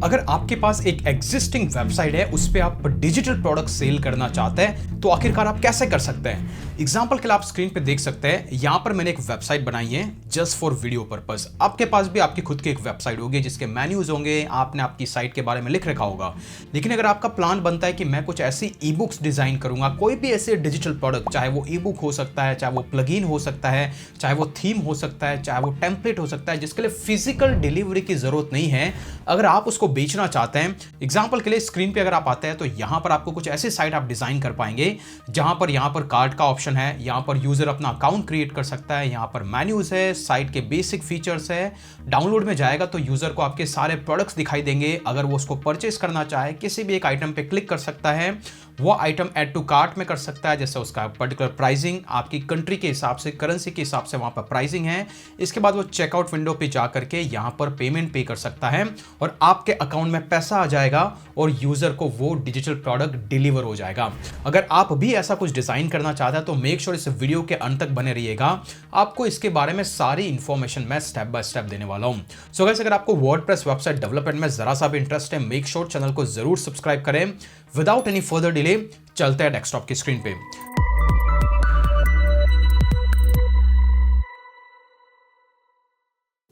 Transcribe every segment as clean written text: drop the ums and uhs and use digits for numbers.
अगर आपके पास एक एग्जिस्टिंग वेबसाइट है, उस पे आप डिजिटल प्रोडक्ट सेल करना चाहते हैं, तो आखिरकार आप कैसे कर सकते हैं? एग्जाम्पल के लिए आप स्क्रीन पे देख सकते हैं, यहां पर मैंने एक वेबसाइट बनाई है जस्ट फॉर वीडियो पर्पस। आपके पास भी आपकी खुद की एक वेबसाइट होगी जिसके मेन्यूज होंगे, आपने आपकी साइट के बारे में लिख रखा होगा। लेकिन अगर आपका प्लान बनता है कि मैं कुछ ऐसी ई बुक्स डिजाइन करूंगा, कोई भी ऐसे डिजिटल प्रोडक्ट, चाहे वो ई बुक हो सकता है, चाहे वो प्लगइन हो सकता है, चाहे वो थीम हो सकता है, चाहे वो टेम्पलेट हो सकता है, जिसके लिए फिजिकल डिलीवरी की जरूरत नहीं है, अगर आप उसको बेचना चाहते हैं। एग्जांपल के लिए स्क्रीन पे अगर आप आते हैं तो यहां पर आपको कुछ ऐसी साइट आप डिजाइन कर पाएंगे जहां पर कार्ड का ऑप्शन है, यहां पर यूजर अपना अकाउंट क्रिएट कर सकता है, यहां पर मेन्यूज है, साइट के बेसिक फीचर्स है। डाउनलोड में जाएगा तो यूजर को आपके सारे प्रोडक्ट्स दिखाई देंगे। अगर वो उसको परचेस करना चाहे, किसी भी एक आइटम पे क्लिक कर सकता है, वो आइटम ऐड टू कार्ट में कर सकता है, जैसे उसका पर्टिकुलर प्राइसिंग आपकी कंट्री के हिसाब से, करेंसी के हिसाब से वहां पर प्राइसिंग है। इसके बाद वो चेकआउट विंडो पे जा करके यहां पर पेमेंट पे कर सकता है और आपके अकाउंट में पैसा आ जाएगा और यूजर को वो डिजिटल प्रोडक्ट डिलीवर हो जाएगा। अगर आप भी ऐसा कुछ डिजाइन करना चाहते हैं तो मेक श्योर इस वीडियो के अंत तक बने रहिएगा। आपको इसके बारे में सारी इंफॉर्मेशन मैं स्टेप बाय स्टेप देने वाला हूं। सो गाइस, अगर आपको वर्डप्रेस वेबसाइट डेवलपमेंट में जरा सा भी इंटरेस्ट है, मेक श्योर चैनल को जरूर सब्सक्राइब करें। विदाउट एनी फर्दर डिले चलते हैं डेस्कटॉप की स्क्रीन पे।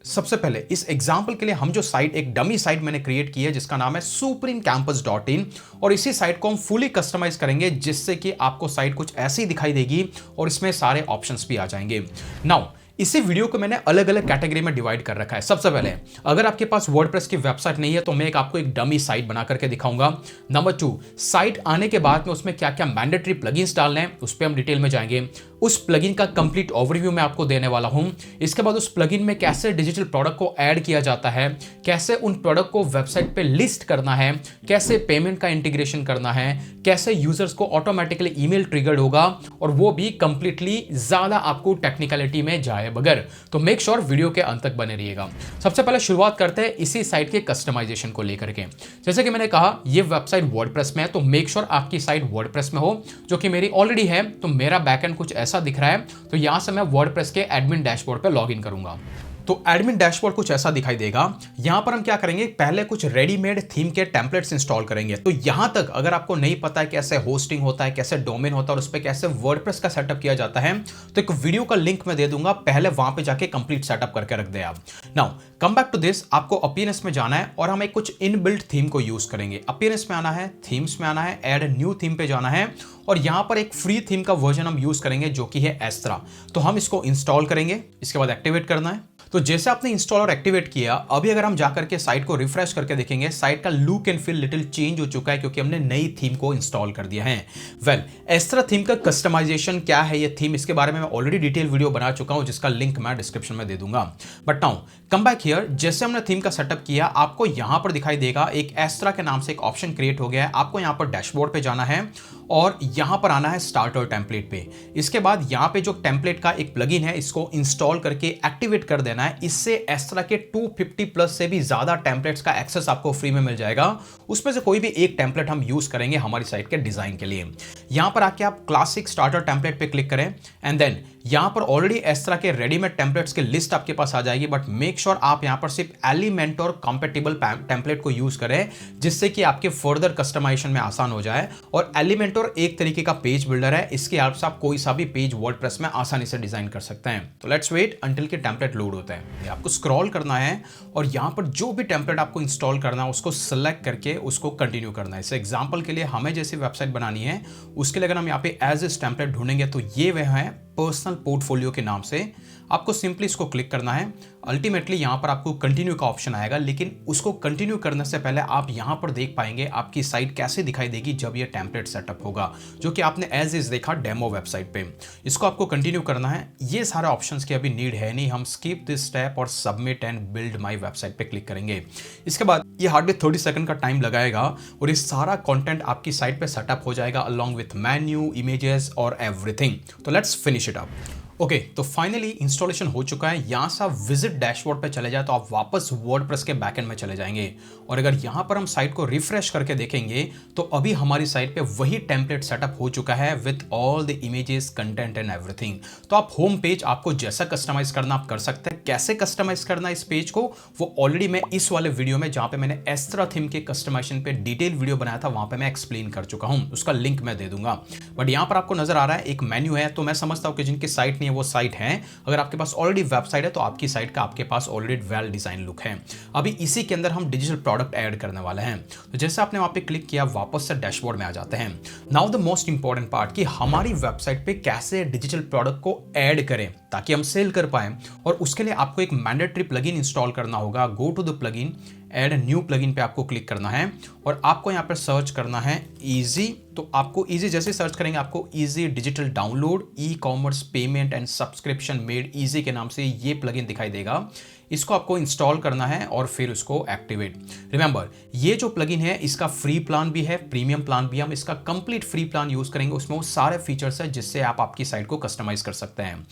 सबसे पहले इस एग्जाम्पल के लिए हम जो साइट, एक डमी साइट मैंने क्रिएट की है जिसका नाम है supremecampus.in, और इसी साइट को हम फुली कस्टमाइज करेंगे जिससे कि आपको साइट कुछ ऐसी दिखाई देगी और इसमें सारे ऑप्शंस भी आ जाएंगे। नाउ इसी वीडियो को मैंने अलग अलग कैटेगरी में डिवाइड कर रखा है। सबसे पहले, अगर आपके पास वर्डप्रेस की वेबसाइट नहीं है तो मैं आपको एक डमी साइट बना करके दिखाऊंगा। नंबर 2, साइट आने के बाद में उसमें क्या क्या मैंडेटरी प्लगइन्स डालने हैं उस पर हम डिटेल में जाएंगे। उस प्लगइन का कंप्लीट ओवरव्यू मैं आपको देने वाला हूं। इसके बाद उस प्लगइन में कैसे डिजिटल प्रोडक्ट को ऐड किया जाता है, कैसे उन प्रोडक्ट को वेबसाइट पे लिस्ट करना है, कैसे पेमेंट का इंटीग्रेशन करना है, कैसे यूजर्स को ऑटोमेटिकली ईमेल ट्रिगर्ड होगा, और वो भी कंप्लीटली ज्यादा आपको टेक्निकलिटी में जाए बगैर। तो मेक श्योर वीडियो के अंत तक बने रहिएगा। सबसे पहले शुरुआत करते हैं इसी साइट के कस्टमाइजेशन को लेकर के। जैसे कि मैंने कहा, ये वेबसाइट वर्डप्रेस में है, तो मेक श्योर आपकी साइट वर्डप्रेस में हो, जो कि मेरी ऑलरेडी है। तो मेरा बैकएंड कुछ ऐसा दिख रहा है, तो यहां से मैं वर्डप्रेस के एडमिन डैशबोर्ड पे लॉगिन करूंगा। तो एडमिन डैशबोर्ड कुछ ऐसा दिखाई देगा। यहां पर हम क्या करेंगे, पहले कुछ रेडीमेड थीम के टेम्पलेट्स इंस्टॉल करेंगे। तो यहां तक अगर आपको नहीं पता है कैसे होस्टिंग होता है, कैसे डोमेन होता है और उस पर कैसे वर्डप्रेस का सेटअप किया जाता है, तो एक वीडियो का लिंक मैं दे दूंगा, पहले वहां पे जाके कंप्लीट सेटअप करके रख दे आप। Now come back to this, आपको अपीयरेंस में जाना है और हम एक कुछ इनबिल्ट थीम को यूज करेंगे। अपीयरेंस में आना है, थीम्स में आना है, ऐड न्यू थीम पे जाना है और यहां पर एक फ्री थीम का वर्जन हम यूज करेंगे जो कि है एस्त्रा। तो हम इसको इंस्टॉल करेंगे, इसके बाद एक्टिवेट करना है। तो जैसे आपने इंस्टॉल और एक्टिवेट किया, अभी अगर हम जाकर के साइट को रिफ्रेश करके देखेंगे, साइट का look and feel little change हो चुका है क्योंकि हमने नई थीम को इंस्टॉल कर दिया है। वेल, एस्त्रा थीम का कस्टमाइजेशन क्या है, ये थीम, इसके बारे में मैं ऑलरेडी डिटेल वीडियो बना चुका हूं जिसका लिंक मैं डिस्क्रिप्शन में दे दूंगा। But now come back here, जैसे हमने थीम का सेटअप किया, आपको यहां पर दिखाई देगा एक एस्त्रा के नाम से एक ऑप्शन क्रिएट हो गया है। आपको यहां पर डैशबोर्ड पे जाना है और यहां पर आना है स्टार्टर टेम्पलेट पे। इसके बाद यहां पे जो टेम्पलेट का एक प्लगइन है, इसको इंस्टॉल करके एक्टिवेट कर देना है। इससे एस्त्रा के 250 प्लस से भी ज्यादा टेम्पलेट्स का एक्सेस आपको फ्री में मिल जाएगा। उसमें से कोई भी एक टेम्पलेट हम यूज करेंगे हमारी साइट के डिजाइन के लिए। यहां पर आके आप क्लासिक स्टार्टर टेम्पलेट पे क्लिक करें एंड देन यहां पर ऑलरेडी एस्त्रा के रेडीमेड टेम्पलेट्स की लिस्ट आपके पास आ जाएगी। बट मेक श्योर आप यहां पर सिर्फ एलिमेंटर कंपैटिबल टेम्पलेट को यूज करें जिससे कि आपके फर्दर कस्टमाइजेशन में आसान हो जाए। और एलिमेंटर एक तरीके का पेज बिल्डर है, इसके हेल्प से आप कोई सा भी पेज वर्डप्रेस में आसानी से डिजाइन कर सकते हैं। तो लेट्स वेट अंटिल के टेम्पलेट लोड होता है। आपको स्क्रॉल करना है और यहां पर जो भी टेम्पलेट आपको इंस्टॉल करना है उसको सिलेक्ट करके उसको कंटिन्यू करना है। इस एग्जांपल के लिए हमें जैसी वेबसाइट बनानी है उसके लिए अगर हम यहाँ पे एज इस टेम्पलेट ढूंढेंगे तो ये वह है पर्सनल पोर्टफोलियो के नाम से। आपको सिंपली इसको क्लिक करना है। अल्टीमेटली यहां पर आपको कंटिन्यू का ऑप्शन आएगा, लेकिन उसको कंटिन्यू करने से पहले आप यहां पर देख पाएंगे आपकी साइट कैसे दिखाई देगी जब ये टेम्पलेट सेटअप होगा, जो कि आपने एज इज देखा डेमो वेबसाइट पे। इसको आपको कंटिन्यू करना है। ये सारे ऑप्शंस की अभी नीड है नहीं, हम स्किप दिस स्टेप और submit and build my website पे क्लिक करेंगे। इसके बाद ये हार्डली 30 सेकंड का टाइम लगाएगा और ये सारा कंटेंट आपकी साइट पे सेटअप हो जाएगा अलॉन्ग विथ मेन्यू, इमेजेस और एवरीथिंग। तो let's finish it up. Okay, तो फाइनली इंस्टॉलेशन हो चुका है। यहां से आप विजिट डैशबोर्ड पे चले जाए तो आप वापस वर्डप्रेस के बैकएंड में चले जाएंगे और अगर यहां पर हम साइट को रिफ्रेश करके देखेंगे तो अभी हमारी साइट पे वही टेम्पलेट सेटअप हो चुका है with all the images, content and everything. तो आप होम पेज आपको जैसा कस्टमाइज करना आप कर सकते हैं। कैसे कस्टमाइज करना इस पेज को, वो ऑलरेडी मैं इस वाले वीडियो में, जहां पे मैंने एस्ट्रा थीम के कस्टमाइजेशन पे डिटेल वीडियो बनाया था, वहां पे मैं एक्सप्लेन कर चुका हूं। उसका लिंक मैं दे दूंगा। बट यहां पर आपको नजर आ रहा है एक मेन्यू है, तो मैं समझता हूं कि जिनकी साइट नहीं है वो साइट है। अगर आपके पास ऑलरेडी वेबसाइट है तो आपकी साइट का आपके पास ऑलरेडी वेल डिजाइन लुक है। अभी इसी के अंदर हम डिजिटल प्रोडक्ट ऐड करने वाले हैं। तो जैसे आपने वहां पे क्लिक किया, वापस से डैशबोर्ड में आ जाते हैं। Now the most important part कि हमारी वेबसाइट पे कैसे डिजिटल प्रोडक्ट को ऐड करें ताकि हम सेल कर पाए। और उसके लिए आपको एक मैंडेटरी प्लगइन इंस्टॉल करना होगा। Go to the plugin, add new plugin पे आपको क्लिक करना है और आपको यहाँ पर सर्च करना है इजी। तो आपको इजी जैसे सर्च करेंगे, आपको easy digital download e commerce payment and subscription made easy के नाम से ये प्लगइन दिखाई देगा। इसको आपको इंस्टॉल करना है और फिर उसको एक्टिवेट। रिमेंबर, ये जो प्लगइन है इसका फ्री प्लान भी है, प्रीमियम प्लान भी है। हम इसका कंप्लीट फ्री प्लान यूज करेंगे, उसमें वो सारे फीचर्स है जिससे आप आपकी साइट को कस्टमाइज कर सकते हैं।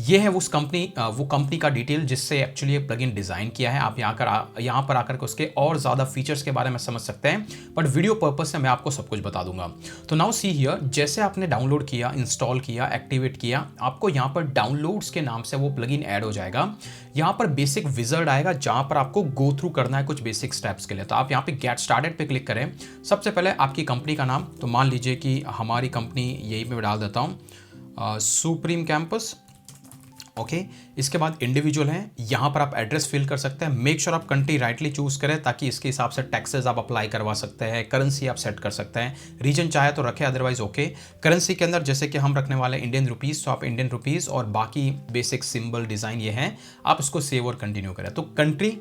ये है वो कंपनी का डिटेल जिससे एक्चुअली ये प्लगइन डिजाइन किया है। आप यहाँ पर आकर के उसके और ज्यादा फीचर्स के बारे में समझ सकते हैं, बट वीडियो पर्पस से मैं आपको सब कुछ बता दूंगा। तो नाउ सी हियर, जैसे आपने डाउनलोड किया, इंस्टॉल किया, एक्टिवेट किया, आपको यहाँ पर डाउनलोड्स के नाम से वो प्लगइन ऐड हो जाएगा। यहाँ पर बेसिक विजर्ड आएगा जहां पर आपको गो थ्रू करना है कुछ बेसिक स्टेप्स के लिए। तो आप यहाँ पे गेट स्टार्टेड पे क्लिक करें। सबसे पहले आपकी कंपनी का नाम, तो मान लीजिए कि हमारी कंपनी, यही मैं डाल देता हूँ सुप्रीम कैंपस। ओके, इसके बाद इंडिविजुअल है, यहाँ पर आप एड्रेस फिल कर सकते हैं। मेक श्योर आप कंट्री राइटली चूज करें ताकि इसके हिसाब से टैक्सेस आप अप्लाई करवा सकते हैं। करेंसी आप सेट कर सकते हैं, रीजन चाहे तो रखें, अदरवाइज ओके। करेंसी के अंदर जैसे कि हम रखने वाले इंडियन रुपीज़, तो आप इंडियन रुपीज़ और बाकी बेसिक सिंबल डिज़ाइन ये हैं, आप इसको सेव और कंटिन्यू करें। तो कंट्री,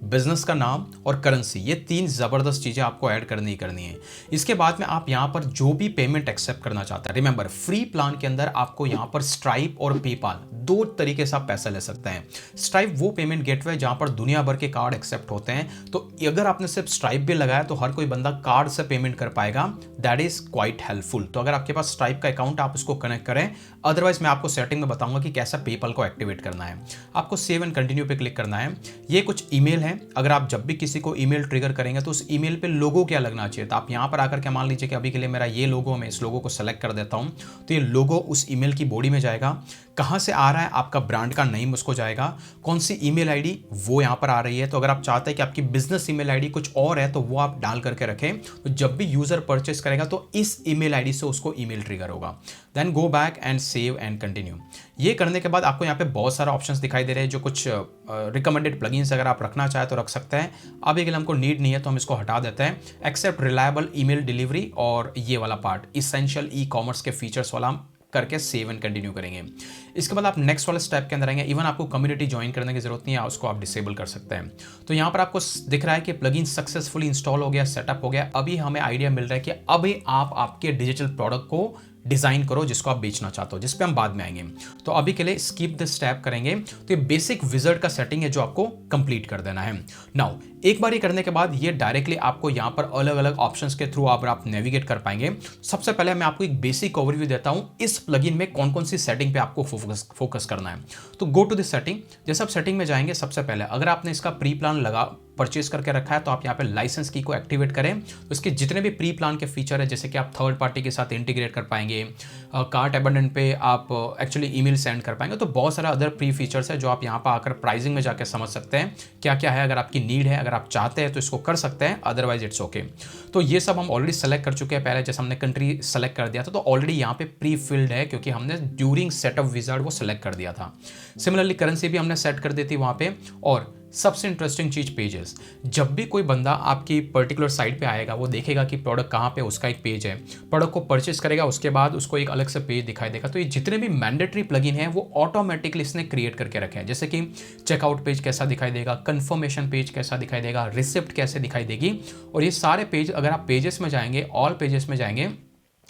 बिजनेस का नाम और करेंसी, ये तीन जबरदस्त चीजें आपको ऐड करनी ही करनी है। इसके बाद में आप यहां पर जो भी पेमेंट एक्सेप्ट करना चाहते हैं, रिमेंबर फ्री प्लान के अंदर आपको यहां पर स्ट्राइप और पेपाल दो तरीके से आप पैसा ले सकते हैं। स्ट्राइप वो पेमेंट गेटवे जहां पर दुनिया भर के कार्ड एक्सेप्ट होते हैं। तो अगर आपने सिर्फ स्ट्राइप भी लगाया तो हर कोई बंदा कार्ड से पेमेंट कर पाएगा। That is quite helpful. तो अगर आपके पास स्ट्राइप का अकाउंट, आप उसको कनेक्ट करें। अदरवाइज मैं आपको सेटिंग में बताऊंगा कि कैसा पेपाल को एक्टिवेट करना है। आपको सेव एंड कंटिन्यू पे क्लिक करना है। ये कुछ ईमेल है, अगर आप जब भी किसी को ईमेल ट्रिगर करेंगे तो उस ईमेल पे लोगो क्या लगना चाहिए। तो आप यहां पर आकर के मान लीजिए कि अभी के लिए मेरा ये लोगो, मैं इस लोगो को सेलेक्ट कर देता हूं। तो ये लोगो उस ईमेल की बॉडी में जाएगा। कहां से आ रहा है, आपका ब्रांड का नेम उसको जाएगा। कौन सी ईमेल आईडी, वो यहां पर आ रही है। तो अगर आप चाहते हैं कि आपकी बिजनेस ईमेल आईडी कुछ और है तो वो आप डाल करके रखें। तो जब भी यूजर परचेस करेगा तो इस ईमेल आईडी से उसको ईमेल ट्रिगर होगा। Then go back and save and continue. ये करने के बाद आपको यहाँ पे बहुत सारे ऑप्शंस दिखाई दे रहे हैं, जो कुछ रिकमेंडेड प्लगइन्स अगर आप रखना चाहे तो रख सकते हैं। अभी के लिए हमको नीड नहीं है तो हम इसको हटा देते हैं। एक्सेप्ट रिलायबल ईमेल डिलीवरी और ये वाला पार्ट इसेंशियल ई कॉमर्स के फीचर्स वाला हम करके सेव एंड कंटिन्यू करेंगे। इसके बाद आप नेक्स्ट वाले स्टेप के अंदर आएंगे। इवन आपको कम्युनिटी ज्वाइन करने की जरूरत नहीं है, उसको आप डिसेबल कर सकते हैं। तो यहाँ पर आपको दिख रहा है कि प्लगइन सक्सेसफुली इंस्टॉल हो गया, सेटअप हो गया। अभी हमें आइडिया मिल रहा है कि अभी आप आपके डिजिटल प्रोडक्ट को डिजाइन करो जिसको आप बेचना चाहते हो, जिस पे हम बाद में आएंगे। तो अभी के लिए स्किप द स्टेप करेंगे। तो ये बेसिक विजर्ड का सेटिंग है जो आपको कंप्लीट कर देना है। नाउ एक बार ये करने के बाद ये डायरेक्टली आपको यहाँ पर अलग अलग ऑप्शंस के थ्रू आप नेविगेट कर पाएंगे। सबसे पहले मैं आपको एक बेसिक ओवरव्यू देता हूँ इस प्लगइन में कौन कौन सी सेटिंग पे आपको फोकस करना है। तो गो टू द सेटिंग। जैसे आप सेटिंग में जाएंगे, सबसे पहले अगर आपने इसका प्री प्लान परचेज करके रखा है तो आप यहाँ पे लाइसेंस की को एक्टिवेट करें। तो इसके जितने भी प्री प्लान के फीचर है, जैसे कि आप थर्ड पार्टी के साथ इंटीग्रेट कर पाएंगे, कार्ट अबंडेंट पे आप एक्चुअली ईमेल सेंड कर पाएंगे। तो बहुत सारा अदर प्री फीचर्स है जो आप यहाँ पर आकर प्राइसिंग में जाकर समझ सकते हैं क्या क्या है। अगर आपकी नीड है, अगर आप चाहते हैं तो इसको कर सकते हैं, अदरवाइज इट्स ओके। तो ये सब हम ऑलरेडी सेलेक्ट कर चुके हैं। पहले जैसे हमने कंट्री सेलेक्ट कर दिया था तो ऑलरेडी यहाँ पे प्री फिल्ड है क्योंकि हमने ड्यूरिंग सेटअप विजार्ड वो सेलेक्ट कर दिया था। सिमिलरली करेंसी भी हमने सेट कर दी थी वहाँ पे। और सबसे इंटरेस्टिंग चीज पेजेस। जब भी कोई बंदा आपकी पर्टिकुलर साइट पे आएगा वो देखेगा कि प्रोडक्ट कहाँ पे, उसका एक पेज है। प्रोडक्ट को परचेस करेगा, उसके बाद उसको एक अलग से पेज दिखाई देगा। तो ये जितने भी मैंडेटरी प्लगइन है वो ऑटोमेटिकली इसने क्रिएट करके रखे हैं। जैसे कि चेकआउट पेज कैसा दिखाई देगा, कंफर्मेशन पेज कैसा दिखाई देगा, रिसिप्ट कैसे दिखाई देगी। और ये सारे पेज अगर आप पेजेस में जाएंगे, ऑल पेजेस में जाएंगे,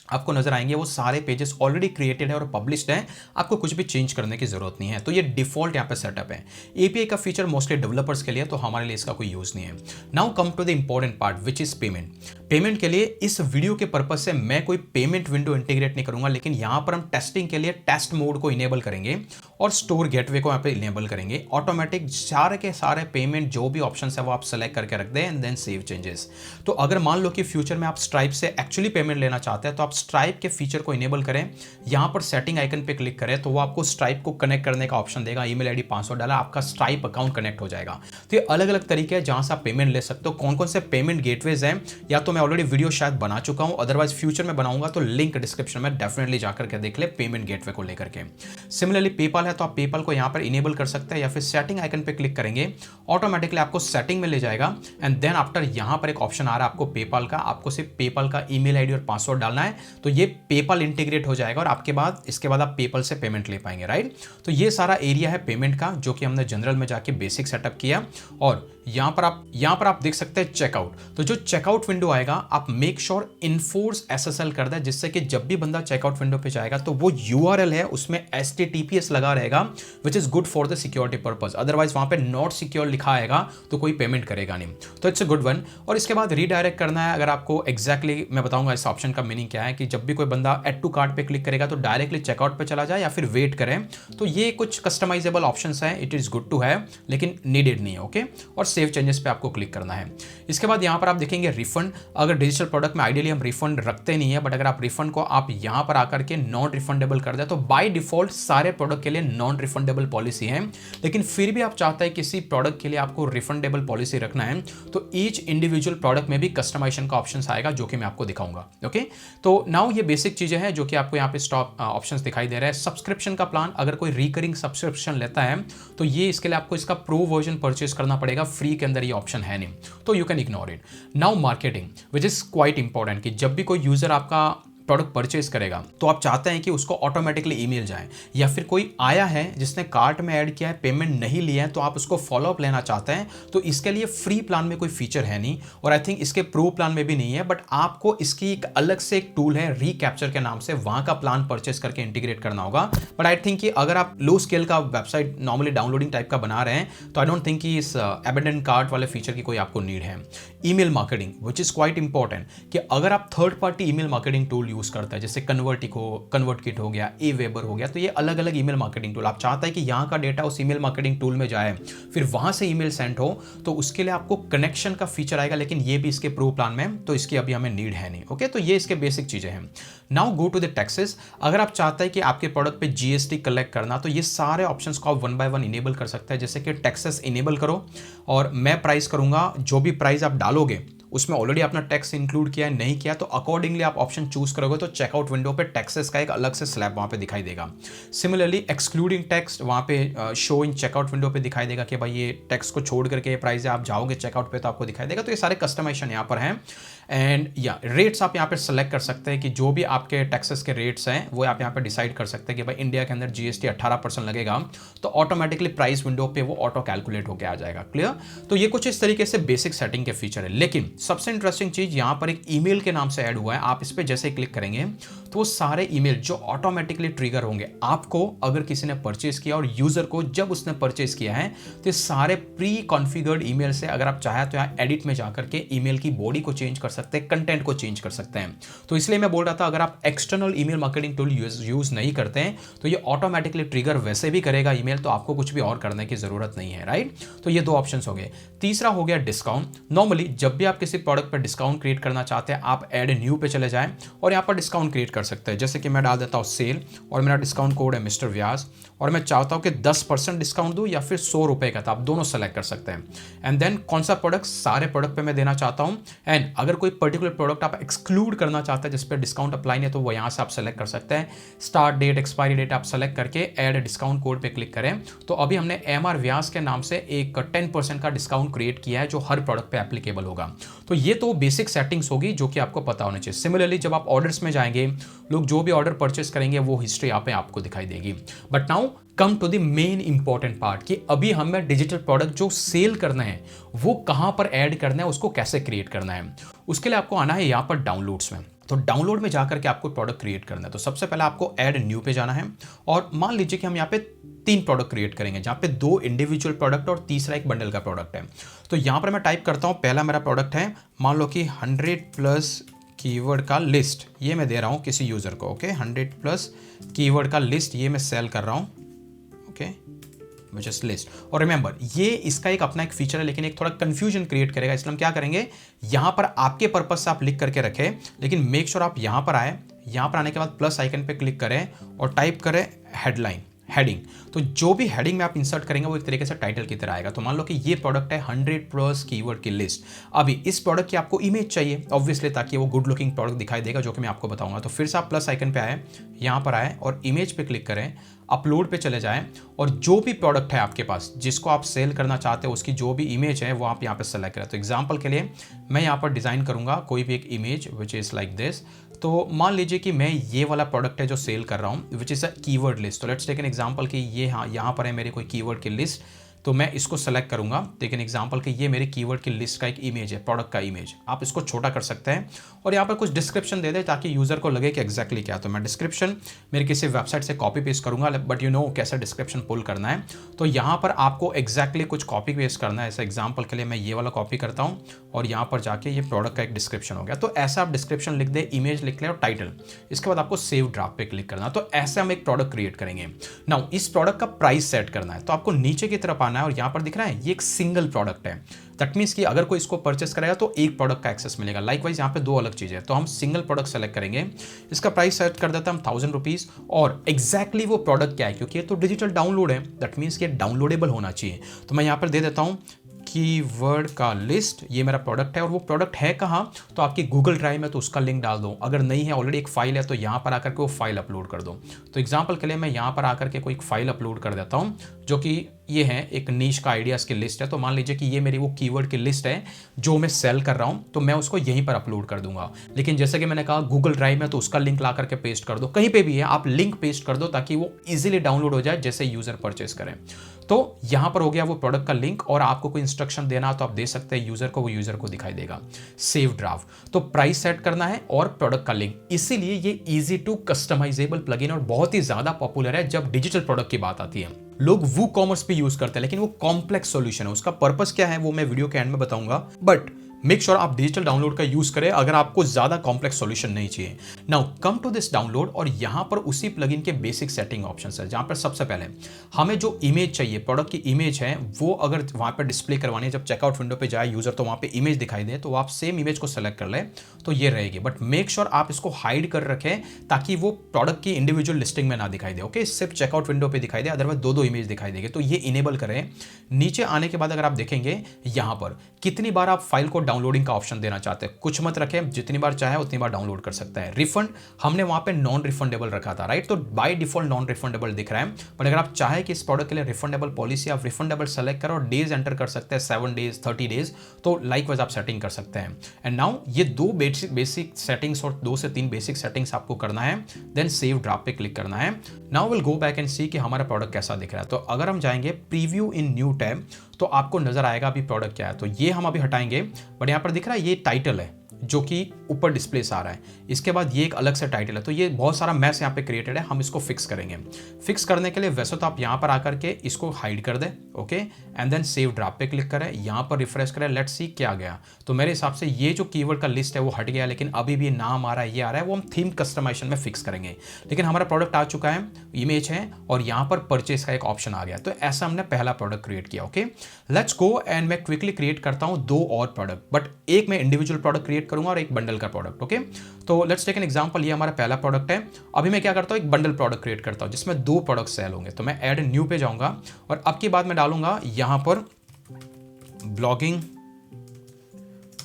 आपको नजर आएंगे वो सारे पेजेस ऑलरेडी क्रिएटेड है और पब्लिश्ड है। आपको कुछ भी चेंज करने की जरूरत नहीं है। तो ये डिफॉल्ट यहाँ पे सेटअप है। एपीआई का फीचर मोस्टली डेवलपर्स के लिए, तो हमारे लिए इसका कोई यूज नहीं है। Now come to the important part which is payment. Payment के लिए इस वीडियो के पर्पज से मैं कोई पेमेंट विंडो इंटीग्रेट नहीं करूंगा, लेकिन यहां पर हम टेस्टिंग के लिए टेस्ट मोड को इनेबल करेंगे और स्टोर गेटवे को यहाँ पे इनेबल करेंगे। ऑटोमेटिक सारे के सारे पेमेंट जो भी ऑप्शन है वो आप सेलेक्ट करके रख दें एंड देन सेव चेंजेस। तो अगर मान लो कि फ्यूचर में आप स्ट्राइप से एक्चुअली पेमेंट लेना चाहते हैं तो आप स्ट्राइप के फीचर को इनेबल करें, यहाँ पर सेटिंग आइकन पे क्लिक करें तो वो आपको स्ट्राइप को कनेक्ट करने का ऑप्शन देगा। ईमेल आईडी पासवर्ड डाला, आपका स्ट्राइप अकाउंट कनेक्ट हो जाएगा। तो ये अलग अलग तरीके हैं जहां से आप पेमेंट ले सकते हो। कौन कौन से पेमेंट गेटवेज हैं या तो मैं ऑलरेडी वीडियो शायद बना चुका हूं, अदरवाइज फ्यूचर में बनाऊंगा तो लिंक डिस्क्रिप्शन में डेफिनेटली जाकर के देख ले पेमेंट गेटवे को लेकर के। सिमिलरली पेपाल है तो आप पेपाल को यहां पर इनेबल कर सकते हैं या फिर सेटिंग आइकन पे क्लिक करेंगे, ऑटोमेटिकली आपको सेटिंग में ले जाएगा एंड देन आफ्टर यहां पर एक ऑप्शन आ रहा है आपको पेपाल का, आपको सिर्फ पेपाल का ईमेल आईडी और पासवर्ड डालना है तो ये पेपाल इंटीग्रेट हो जाएगा और आपके बाद इसके बाद आप पेपाल से पेमेंट ले पाएंगे, राइट। तो ये सारा एरिया है पेमेंट का जो कि हमने जनरल में जाके बेसिक सेटअप किया। और यहां पर आप देख सकते हैं चेकआउट। तो जो चेकआउट विंडो आएगा आप मेक श्योर इनफोर्स एसएसएल कर दें, जिससे कि जब भी बंदा चेकआउट विंडो पे जाएगा तो वो यूआरएल है उसमें HTTPS लगा रहेगा, which is good for the security purpose. Otherwise वहां पे नॉट सिक्योर लिखा आएगा तो कोई पेमेंट करेगा नहीं। तो इट्स अ गुड वन। और इसके बाद रीडायरेक्ट करना है, अगर आपको एग्जैक्टली मैं बताऊंगा इस ऑप्शन का मीनिंग क्या है कि जब भी कोई बंदा एड टू कार्ट पे क्लिक करेगा तो डायरेक्टली चेकआउट पे चला जाए या फिर वेट करें। तो ये कुछ कस्टमाइजेबल ऑप्शंस हैं, it is good to have लेकिन नीडेड नहीं है, ओके। और सेव चेंजेस पे आपको क्लिक करना है। इसके बाद यहाँ पर आप देखेंगे रिफंड। अगर डिजिटल प्रोडक्ट में आइडियली हम रिफंड रखते नहीं है, बट अगर आप रिफंड को आप यहाँ पर आकर के नॉन रिफंडेबल कर दें तो बाय डिफॉल्ट सारे प्रोडक्ट के लिए नॉन रिफंडेबल पॉलिसी है। लेकिन फिर भी आप चाहते हैं किसी प्रोडक्ट के लिए आपको रिफंडेबल पॉलिसी रखना है तो ईच इंडिविजुअल प्रोडक्ट में भी कस्टमाइजेशन का ऑप्शन आएगा जो कि मैं आपको दिखाऊंगा, ओके। तो नाउ ये बेसिक चीजें हैं जो कि आपको यहाँ पे स्टॉप ऑप्शंस दिखाई दे रहे हैं। सब्सक्रिप्शन का प्लान, अगर कोई रिकरिंग सब्सक्रिप्शन लेता है तो ये इसके लिए आपको इसका प्रो वर्जन परचेज करना पड़ेगा, फ्री के अंदर ये ऑप्शन है नहीं, तो you can ignore it. Now marketing which is quite important कि जब भी कोई यूजर आपका प्रोडक्ट परचेज करेगा तो आप चाहते हैं कि उसको ऑटोमेटिकली ईमेल जाए, या फिर कोई आया है जिसने कार्ट में ऐड किया है पेमेंट नहीं लिया है तो आप उसको फॉलोअप लेना चाहते हैं, तो इसके लिए फ्री प्लान में कोई फीचर है नहीं और आई थिंक इसके प्रो प्लान में भी नहीं है। बट आपको इसकी एक अलग से एक टूल है रीकैप्चर के नाम से, वहां का प्लान परचेज करके इंटीग्रेट करना होगा। बट आई थिंक कि अगर आप लो स्केल का वेबसाइट नॉर्मली डाउनलोडिंग टाइप का बना रहे हैं तो आई डोंट थिंक कि इस एबेंडेंट कार्ट वाले फीचर की कोई आपको नीड है। Email marketing which is quite important कि अगर आप third party email marketing tool use करते हैं जैसे कन्वर्टकिट हो गया, एवेबर हो गया, तो ये अलग अलग ईमेल मार्केटिंग टूल, आप चाहते हैं कि यहाँ का डेटा उस ईमेल मार्केटिंग टूल में जाए फिर वहां से ईमेल सेंड हो तो उसके लिए आपको कनेक्शन का फीचर आएगा, लेकिन ये भी इसके प्रो प्लान में तो इसकी अभी हमें नीड है नहीं, ओके। तो ये इसके बेसिक चीजें हैं। Now go to the taxes. अगर आप चाहते हैं कि आपके प्रोडक्ट पे जीएसटी कलेक्ट करना तो ये सारे ऑप्शंस को आप वन बाय वन इनेबल कर सकते हैं, जैसे कि टैक्सेस इनेबल करो और मैं प्राइस करूंगा, जो भी प्राइस आप डालोगे उसमें ऑलरेडी अपना टैक्स इंक्लूड किया है नहीं किया तो अकॉर्डिंगली आप ऑप्शन चूज करोगे तो चेकआउट विंडो पे टैक्सेस का एक अलग से स्लैब वहां पे दिखाई देगा। सिमिलरली एक्सक्लूडिंग टैक्स वहां पे शो इन चेकआउट विंडो पे दिखाई देगा कि भाई ये टैक्स को छोड़ करके ये प्राइस है, आप जाओगे चेकआउट पे तो आपको दिखाई देगा। तो ये सारे कस्टमाइजेशन यहाँ पर हैं एंड या रेट्स आप यहाँ पे सेलेक्ट कर सकते हैं कि जो भी आपके टैक्सेस के रेट्स हैं वो आप यहाँ पे डिसाइड कर सकते हैं कि भाई इंडिया के अंदर जीएसटी 18% लगेगा तो ऑटोमेटिकली प्राइस विंडो पे वो ऑटो कैलकुलेट होकर आ जाएगा। क्लियर। तो ये कुछ इस तरीके से बेसिक सेटिंग के फीचर है, लेकिन सबसे इंटरेस्टिंग चीज यहाँ पर एक ईमेल के नाम से ऐड हुआ है। आप इस पर जैसे क्लिक करेंगे तो वो सारे ईमेल जो ऑटोमेटिकली ट्रिगर होंगे आपको, अगर किसी ने परचेज किया और यूजर को जब उसने परचेज किया है तो सारे प्री कॉन्फ़िगर्ड ईमेल से अगर आप चाहे तो यहाँ एडिट में जाकर के ईमेल की बॉडी को चेंज कर सकते हैं, कंटेंट को चेंज कर सकते हैं। तो इसलिए मैं बोल रहा था अगर आप external email marketing tool use नहीं करते हैं तो ये ऑटोमेटिकली ट्रिगर वैसे भी करेगा ईमेल, तो आपको कुछ भी और करने की जरूरत नहीं है, राइट। तो ये दो ऑप्शंस हो गए। तीसरा हो गया डिस्काउंट। नॉर्मली जब भी आप किसी प्रोडक्ट पर डिस्काउंट क्रिएट करना चाहते हैं आप ऐड न्यू पे चले जाएं और यहाँ पर डिस्काउंट क्रिएट कर सकते हैं। जैसे कि मैं डाल देता हूँ सेल और मेरा डिस्काउंट कोड है मिस्टर व्यास और मैं चाहता हूँ कि 10% डिस्काउंट दूँ या फिर 100 रुपये का, तो आप दोनों सेलेक्ट कर सकते हैं। एंड देन कौन सा प्रोडक्ट, सारे प्रोडक्ट पे मैं देना चाहता हूँ। एंड अगर कोई पर्टिकुलर प्रोडक्ट आप एक्सक्लूड करना चाहते हैं जिस पे डिस्काउंट अप्लाई नहीं है तो वो यहाँ से आप सेलेक्ट कर सकते हैं। स्टार्ट डेट, एक्सपायरी डेट आप सेलेक्ट करके ऐड डिस्काउंट कोड पे क्लिक करें तो अभी हमने MR व्यास के नाम से एक 10% का डिस्काउंट क्रिएट किया है जो हर प्रोडक्ट पे एप्लीकेबल होगा। तो ये तो बेसिक सेटिंग्स होगी जो कि आपको पता होना चाहिए। सिमिलरली जब आप ऑर्डर्स में जाएंगे, लोग जो भी ऑर्डर परचेस करेंगे वो हिस्ट्री यहाँ पे आपको दिखाई देगी। But now come to the main important part कि अभी हमें डिजिटल प्रोडक्ट जो सेल करना है वो कहां पर ऐड करना है, उसको कैसे क्रिएट करना है। उसके लिए आपको आना है यहाँ पर डाउनलोड्स में। तो डाउनलोड में जाकर के आपको प्रोडक्ट क्रिएट करना है। तो सबसे पहले आपको ऐड न्यू पे जाना है और मान लीजिए कि हम यहाँ पे 3 प्रोडक्ट क्रिएट करेंगे जहाँ पे 2 इंडिविजुअल प्रोडक्ट और तीसरा एक बंडल का प्रोडक्ट है। तो यहाँ पर मैं टाइप करता हूँ, पहला मेरा प्रोडक्ट है मान लो कि 100+ कीवर्ड का लिस्ट, ये मैं दे रहा हूँ किसी यूज़र को, ओके। 100+ कीवर्ड का लिस्ट ये मैं सेल कर रहा हूँ, ओके, विच इज लिस्ट। और रिमेंबर ये इसका एक अपना एक फीचर है, लेकिन एक थोड़ा कंफ्यूजन क्रिएट करेगा, इसलिए हम क्या करेंगे, यहां पर आपके पर्पज से आप लिख करके रखें, लेकिन मेक श्योर आप यहां पर आए, यहां पर आने के बाद प्लस आइकन पे क्लिक करें और टाइप करें हेडलाइन, हेडिंग। तो जो भी हेडिंग में आप इंसर्ट करेंगे वो एक तरीके से टाइटल की तरह आएगा। तो मान लो कि ये प्रोडक्ट है 100+ कीवर्ड की लिस्ट। अभी इस प्रोडक्ट की आपको इमेज चाहिए ऑब्वियसली, ताकि वो गुड लुकिंग प्रोडक्ट दिखाई देगा, जो कि मैं आपको बताऊंगा। तो फिर से आप प्लस आइकन पे आए, यहां पर आए और इमेज पे क्लिक करें, अपलोड पे चले जाएं और जो भी प्रोडक्ट है आपके पास जिसको आप सेल करना चाहते हो उसकी जो भी इमेज है वो आप यहाँ पे सेलेक्ट करें। तो एग्जांपल के लिए मैं यहाँ पर डिजाइन करूंगा कोई भी एक image which is like this. तो मान लीजिए कि मैं ये वाला प्रोडक्ट है जो सेल कर रहा हूँ which is a keyword list. तो लेट्स टेक एन एग्जांपल कि ये यहाँ पर है मेरे कोई कीवर्ड की लिस्ट, तो मैं इसको सेलेक्ट करूंगा। लेकिन एग्जांपल कि ये मेरे कीवर्ड की लिस्ट का एक इमेज है, प्रोडक्ट का इमेज। आप इसको छोटा कर सकते हैं और यहाँ पर कुछ डिस्क्रिप्शन दे दे ताकि यूजर को लगे कि एग्जैक्टली क्या। तो मैं डिस्क्रिप्शन मेरे किसी वेबसाइट से कॉपी पेस्ट करूंगा, बट यू नो कैसे डिस्क्रिप्शन पुल करना है। तो यहाँ पर आपको एग्जैक्टली कुछ कॉपी पेस्ट करना है। ऐसे एग्जाम्पल के लिए मैं ये वाला कॉपी करता हूँ और यहाँ पर जाके ये प्रोडक्ट का एक डिस्क्रिप्शन हो गया। तो ऐसा आप डिस्क्रिप्शन लिख दे, इमेज लिख ले और टाइटल, इसके बाद आपको सेव ड्राफ्ट पे क्लिक करना। तो ऐसे हम एक प्रोडक्ट क्रिएट करेंगे। नाउ इस प्रोडक्ट का प्राइस सेट करना है, तो आपको नीचे की तरफ आना है और यहाँ पर दिख रहा है ये एक सिंगल प्रोडक्ट है। दैट मीन्स कि अगर कोई इसको परचेस करेगा तो एक प्रोडक्ट का एक्सेस मिलेगा। लाइकवाइज यहाँ पे दो अलग चीजें हैं, तो हम सिंगल प्रोडक्ट सेलेक्ट करेंगे। इसका प्राइस सेट कर देते हैं हम 1000 रुपीज। और एग्जैक्टली वो प्रोडक्ट क्या है, क्योंकि ये तो डिजिटल डाउनलोड है, दैट मीन्स कि डाउनलोडेबल होना चाहिए। तो मैं यहाँ पर दे देता हूँ कीवर्ड का लिस्ट, ये मेरा प्रोडक्ट है। और वो प्रोडक्ट है कहाँ, तो आपकी गूगल ड्राइव में, तो उसका लिंक डाल दो। अगर नहीं है ऑलरेडी एक फाइल है तो यहाँ पर आकर के वो फाइल अपलोड कर दो। तो एग्जांपल के लिए मैं यहाँ पर आकर के कोई एक फाइल अपलोड कर देता हूँ, जो कि ये है एक नीश का आइडियाज़ की लिस्ट है। तो मान लीजिए कि ये मेरी वो कीवर्ड की लिस्ट है जो मैं सेल कर रहा हूँ, तो मैं उसको यहीं पर अपलोड कर दूंगा। लेकिन जैसे कि मैंने कहा गूगल ड्राइव में, तो उसका लिंक ला करके पेस्ट कर दो। कहीं पे भी है आप लिंक पेस्ट कर दो ताकि वो इजीली डाउनलोड हो जाए जैसे यूजर परचेस करें। तो यहां पर हो गया वो प्रोडक्ट का लिंक। और आपको कोई इंस्ट्रक्शन देना तो आप दे सकते हैं यूजर को, वो यूजर को दिखाई देगा। सेव ड्राफ्ट, तो प्राइस सेट करना है और प्रोडक्ट का लिंक। इसीलिए ये इजी टू कस्टमाइजेबल प्लगइन और बहुत ही ज्यादा पॉपुलर है जब डिजिटल प्रोडक्ट की बात आती है। लोग वो कॉमर्स पे यूज करते हैं, लेकिन वो कॉम्प्लेक्स सॉल्यूशन है। उसका पर्पस क्या है वो मैं वीडियो के एंड में बताऊंगा, बट मेक श्योर आप डिजिटल डाउनलोड का यूज करें अगर आपको ज्यादा कॉम्प्लेक्स सॉल्यूशन नहीं चाहिए। Now come to this download, और यहां पर उसी प्लगइन के बेसिक सेटिंग ऑप्शंस है, जहां पर सबसे पहले हमें जो इमेज चाहिए, प्रोडक्ट की इमेज है, वो अगर वहां पर डिस्प्ले करवानी है, जब चेकआउट विंडो पे जाए यूजर तो वहां पे इमेज दिखाई दे, तो आप सेम इमेज को सेलेक्ट कर ले तो ये रहेगी। बट मेक श्योर आप इसको हाइड कर रखें ताकि वो प्रोडक्ट की इंडिविजुअल लिस्टिंग में ना दिखाई दे। ओके, सिर्फ चेकआउट विंडो पे दिखाई दे, अदरवाइज दो इमेज दिखाई देगी। तो ये इनेबल करें। नीचे आने के बाद अगर आप देखेंगे यहां पर कितनी बार आप फाइल को डाउनलोडिंग का ऑप्शन देना चाहते हैं, कुछ मत रखें, जितनी बार चाहे उतनी बार डाउनलोड कर सकते हैं। रिफंड हमने वहां पे नॉन रिफंडेबल रखा था, राइट। तो बाय डिफॉल्ट नॉन रिफंडेबल दिख रहा है, बट अगर आप चाहे कि इस प्रोडक्ट के लिए रिफंडेबल पॉलिसी, आप रिफंडेबल सेलेक्ट करो और डेज एंटर कर सकते हैं, 7 डेज 30 डेज, तो लाइकवाइज आप सेटिंग कर सकते हैं। एंड नाउ ये दो बेसिक सेटिंग्स और 2 से 3 बेसिक सेटिंग्स आपको करना है, देन सेव ड्राफ्ट पे क्लिक करना है। Now will go back and see कि हमारा प्रोडक्ट कैसा दिख रहा है। तो अगर हम जाएंगे प्रीव्यू इन न्यू टैब, तो आपको नजर आएगा अभी प्रोडक्ट क्या है। तो ये हम अभी हटाएंगे, बट यहां पर दिख रहा है ये टाइटल है जो कि ऊपर डिस्प्ले से आ रहा है। इसके बाद ये एक अलग से टाइटल है, तो ये बहुत सारा मैस यहाँ पे क्रिएटेड है। हम इसको फिक्स करेंगे। फिक्स करने के लिए वैसे तो आप यहाँ पर आकर के इसको हाइड कर दें, okay, and then save draft पे क्लिक करें, यहाँ पर रिफ्रेश करें, लेट्स सी क्या गया। तो मेरे हिसाब से ये जो कीवर्ड का लिस्ट है वो हट गया, लेकिन अभी भी नाम आ रहा है, ये आ रहा है, वो हम थीम कस्टमाइजेशन में फिक्स करेंगे। लेकिन हमारा प्रोडक्ट आ चुका है, इमेज है और यहाँ पर परचेस का एक ऑप्शन आ गया। तो ऐसा हमने पहला प्रोडक्ट क्रिएट किया। ओके, लेट्स गो एंड मैं क्विकली क्रिएट करता हूँ 2 और प्रोडक्ट, बट एक मैं इंडिविजुअल प्रोडक्ट क्रिएट करूंगा और एक बंडल का प्रोडक्ट। ओके, तो लेट्स टेक एन एग्जांपल, ये हमारा पहला प्रोडक्ट है। अभी मैं क्या करता हूं, एक बंडल प्रोडक्ट क्रिएट करता हूं जिसमें 2 प्रोडक्ट सेल होंगे। तो मैं ऐड न्यू पे जाऊंगा और अब की बात मैं डालूंगा यहां पर blogging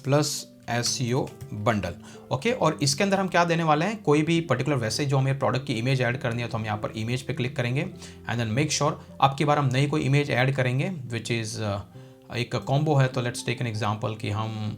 plus SEO bundle. Okay, और इसके अंदर हम क्या देने वाले हैं, कोई भी पर्टिकुलर, वैसे जो हमें प्रोडक्ट की इमेज ऐड करनी है तो हम यहाँ पर इमेज पे क्लिक करेंगे एंड देन मेक श्योर अब की बार हम नई कोई इमेज ऐड करेंगे विच इज एक कॉम्बो है। तो लेट्स टेक एन एग्जांपल कि हम